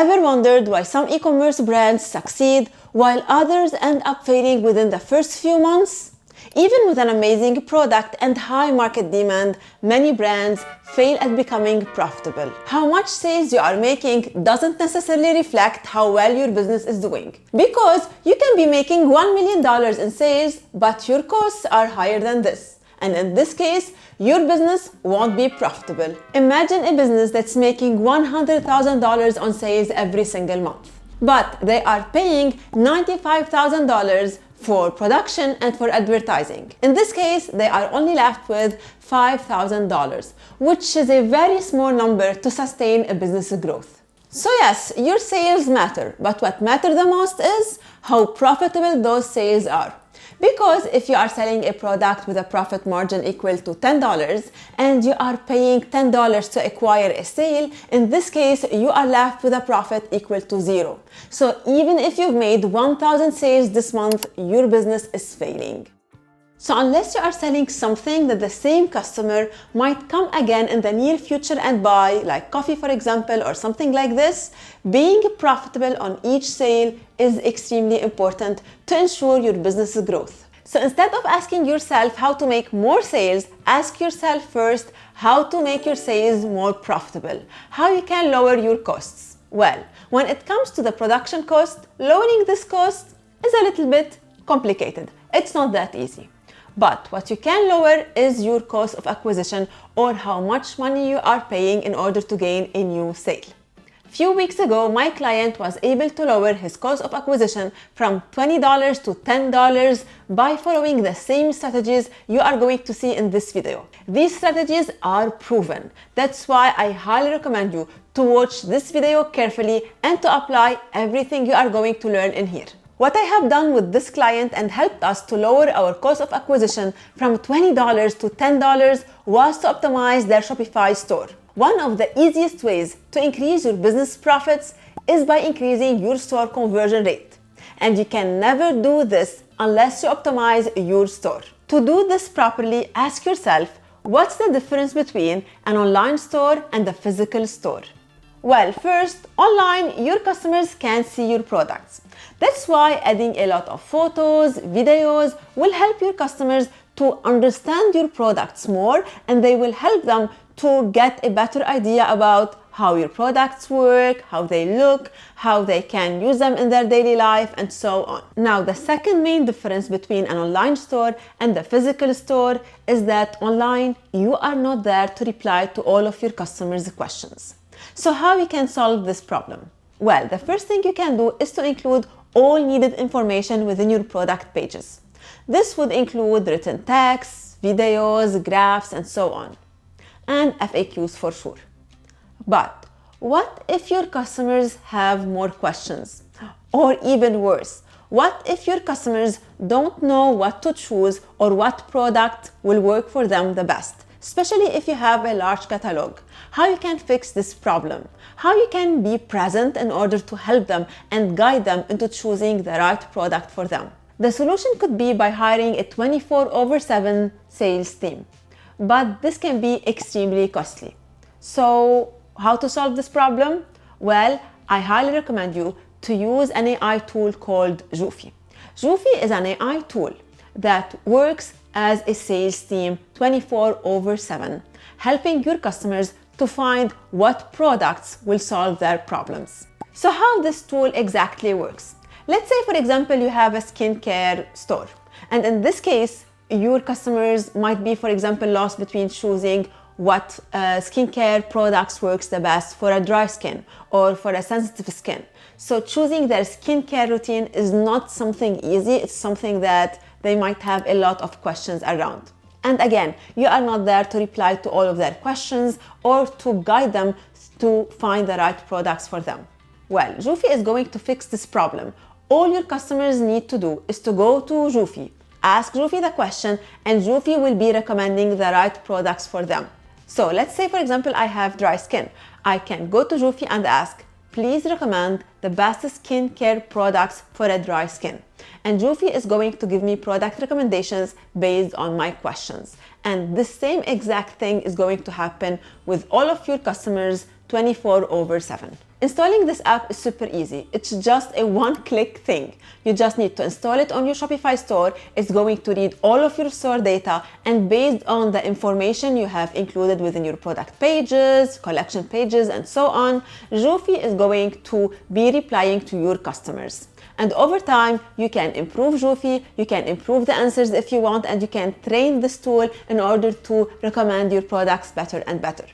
Ever wondered why some e-commerce brands succeed while others end up failing within the first few months? Even with an amazing product and high market demand, many brands fail at becoming profitable. How much sales you are making doesn't necessarily reflect how well your business is doing. Because you can be making $1 million in sales, but your costs are higher than this. And in this case, your business won't be profitable. Imagine a business that's making $100,000 on sales every single month, but they are paying $95,000 for production and for advertising. In this case, they are only left with $5,000, which is a very small number to sustain a business growth. So yes, your sales matter, but what matters the most is how profitable those sales are. Because if you are selling a product with a profit margin equal to $10 and you are paying $10 to acquire a sale, in this case, you are left with a profit equal to zero. So even if you've made 1,000 sales this month, your business is failing. So unless you are selling something that the same customer might come again in the near future and buy, like coffee for example, or something like this, being profitable on each sale is extremely important to ensure your business growth. So instead of asking yourself how to make more sales, ask yourself first how to make your sales more profitable, how you can lower your costs. Well, when it comes to the production cost, lowering this cost is a little bit complicated. It's not that easy. But what you can lower is your cost of acquisition, or how much money you are paying in order to gain a new sale. A few weeks ago, my client was able to lower his cost of acquisition from $20 to $10 by following the same strategies you are going to see in this video. These strategies are proven. That's why I highly recommend you to watch this video carefully and to apply everything you are going to learn in here. What I have done with this client and helped us to lower our cost of acquisition from $20 to $10 was to optimize their Shopify store. One of the easiest ways to increase your business profits is by increasing your store conversion rate. And you can never do this unless you optimize your store. To do this properly, ask yourself, what's the difference between an online store and a physical store? Well, first, online, your customers can see your products. That's why adding a lot of photos, videos will help your customers to understand your products more, and they will help them to get a better idea about how your products work, how they look, how they can use them in their daily life, and so on. Now, the second main difference between an online store and the physical store is that online, you are not there to reply to all of your customers' questions. So how we can solve this problem? Well, the first thing you can do is to include all needed information within your product pages. This would include written text, videos, graphs, and so on, and FAQs for sure. But what if your customers have more questions? Or even worse, what if your customers don't know what to choose or what product will work for them the best? Especially if you have a large catalog. How you can fix this problem? How you can be present in order to help them and guide them into choosing the right product for them? The solution could be by hiring a 24/7 sales team, but this can be extremely costly. So how to solve this problem? Well, I highly recommend you to use an AI tool called Joofy. Joofy is an AI tool that works as a sales team 24/7, helping your customers to find what products will solve their problems. So how this tool exactly works? Let's say, for example, you have a skincare store. And in this case, your customers might be, for example, lost between choosing what skincare products works the best for a dry skin or for a sensitive skin. So choosing their skincare routine is not something easy. It's something that they might have a lot of questions around. And again, you are not there to reply to all of their questions or to guide them to find the right products for them. Well, Joofy is going to fix this problem. All your customers need to do is to go to Joofy, ask Joofy the question, and Joofy will be recommending the right products for them. So let's say, for example, I have dry skin. I can go to Joofy and ask, please recommend the best skincare products for a dry skin. And Joofy is going to give me product recommendations based on my questions. And the same exact thing is going to happen with all of your customers 24/7. Installing this app is super easy. It's just a one-click thing. You just need to install it on your Shopify store. It's going to read all of your store data, and based on the information you have included within your product pages, collection pages, and so on, Jofi is going to be replying to your customers. And over time, you can improve Jofi, you can improve the answers if you want, and you can train this tool in order to recommend your products better and better.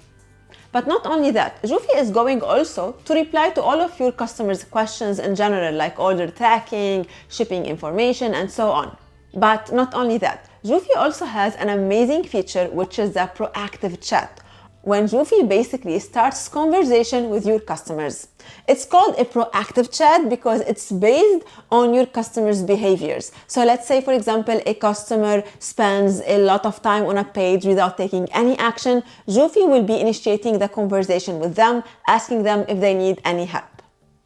But not only that, Jofi is going also to reply to all of your customers' questions in general, like order tracking, shipping information, and so on. But not only that, Jofi also has an amazing feature, which is the proactive chat, when Jofi basically starts conversation with your customers. It's called a proactive chat because it's based on your customers' behaviors. So let's say, for example, a customer spends a lot of time on a page without taking any action. Jofi will be initiating the conversation with them, asking them if they need any help.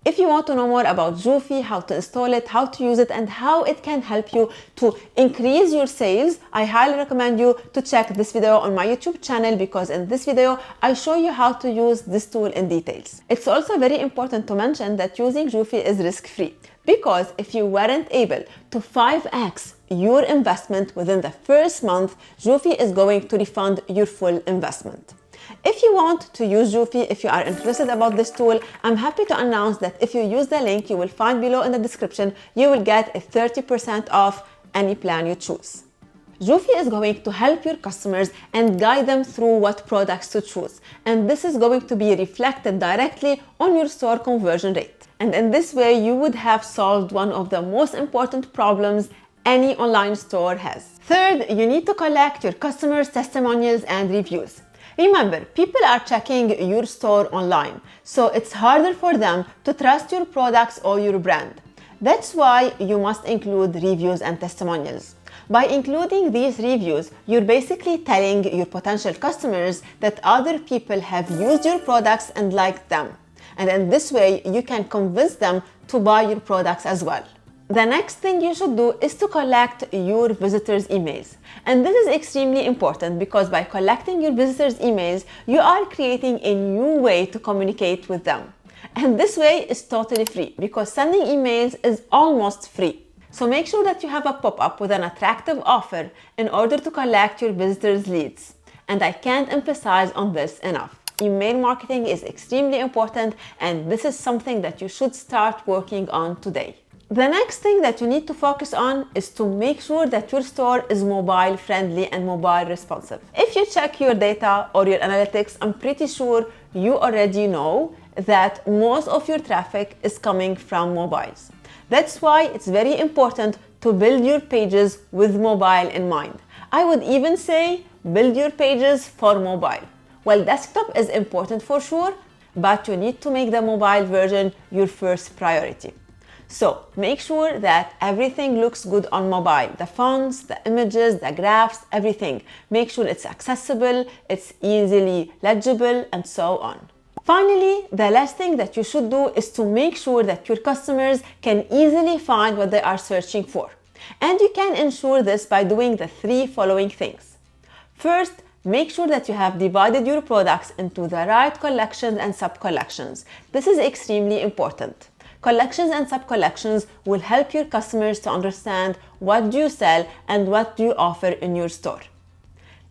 If you want to know more about Jofi, how to install it, how to use it, and how it can help you to increase your sales, I highly recommend you to check this video on my YouTube channel, because in this video, I show you how to use this tool in details. It's also very important to mention that using Jofi is risk-free, because if you weren't able to 5x your investment within the first month, Jofi is going to refund your full investment. If you want to use Jofi, if you are interested about this tool, I'm happy to announce that if you use the link you will find below in the description, you will get a 30% off any plan you choose. Jofi is going to help your customers and guide them through what products to choose. And this is going to be reflected directly on your store conversion rate. And in this way, you would have solved one of the most important problems any online store has. Third, you need to collect your customers' testimonials and reviews. Remember, people are checking your store online, so it's harder for them to trust your products or your brand. That's why you must include reviews and testimonials. By including these reviews, you're basically telling your potential customers that other people have used your products and liked them. And in this way, you can convince them to buy your products as well. The next thing you should do is to collect your visitors' emails. And this is extremely important because by collecting your visitors' emails, you are creating a new way to communicate with them. And this way is totally free because sending emails is almost free. So make sure that you have a pop-up with an attractive offer in order to collect your visitors' leads. And I can't emphasize on this enough. Email marketing is extremely important, and this is something that you should start working on today. The next thing that you need to focus on is to make sure that your store is mobile friendly and mobile responsive. If you check your data or your analytics, I'm pretty sure you already know that most of your traffic is coming from mobiles. That's why it's very important to build your pages with mobile in mind. I would even say build your pages for mobile. Well, desktop is important for sure, but you need to make the mobile version your first priority. So make sure that everything looks good on mobile. The fonts, the images, the graphs, everything. Make sure it's accessible, it's easily legible, and so on. Finally, the last thing that you should do is to make sure that your customers can easily find what they are searching for. And you can ensure this by doing the three following things. First, make sure that you have divided your products into the right collections and sub-collections. This is extremely important. Collections and sub-collections will help your customers to understand what do you sell and what do you offer in your store.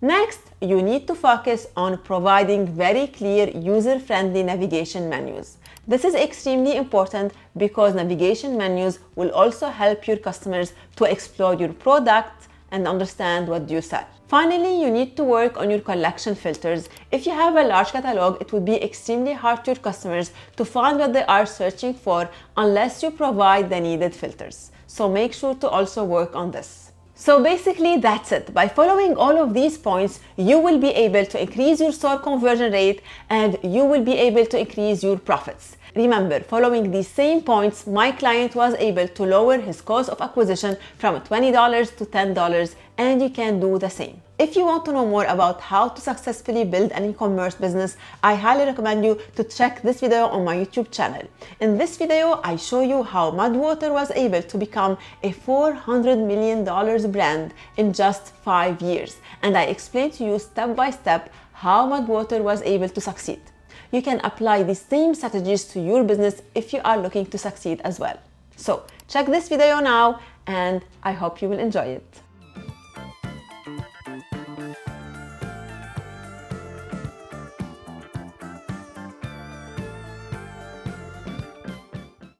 Next, you need to focus on providing very clear user-friendly navigation menus. This is extremely important because navigation menus will also help your customers to explore your product and understand what you sell. Finally, you need to work on your collection filters. If you have a large catalog, it would be extremely hard to your customers to find what they are searching for unless you provide the needed filters. So make sure to also work on this. So basically that's it. By following all of these points, you will be able to increase your store conversion rate and you will be able to increase your profits. Remember, following these same points, my client was able to lower his cost of acquisition from $20 to $10, and you can do the same. If you want to know more about how to successfully build an e-commerce business, I highly recommend you to check this video on my YouTube channel. In this video, I show you how Madwater was able to become a $400 million brand in just 5 years. And I explain to you step by step how Madwater was able to succeed. you can apply the same strategies to your business if you are looking to succeed as well. So check this video now, and I hope you will enjoy it.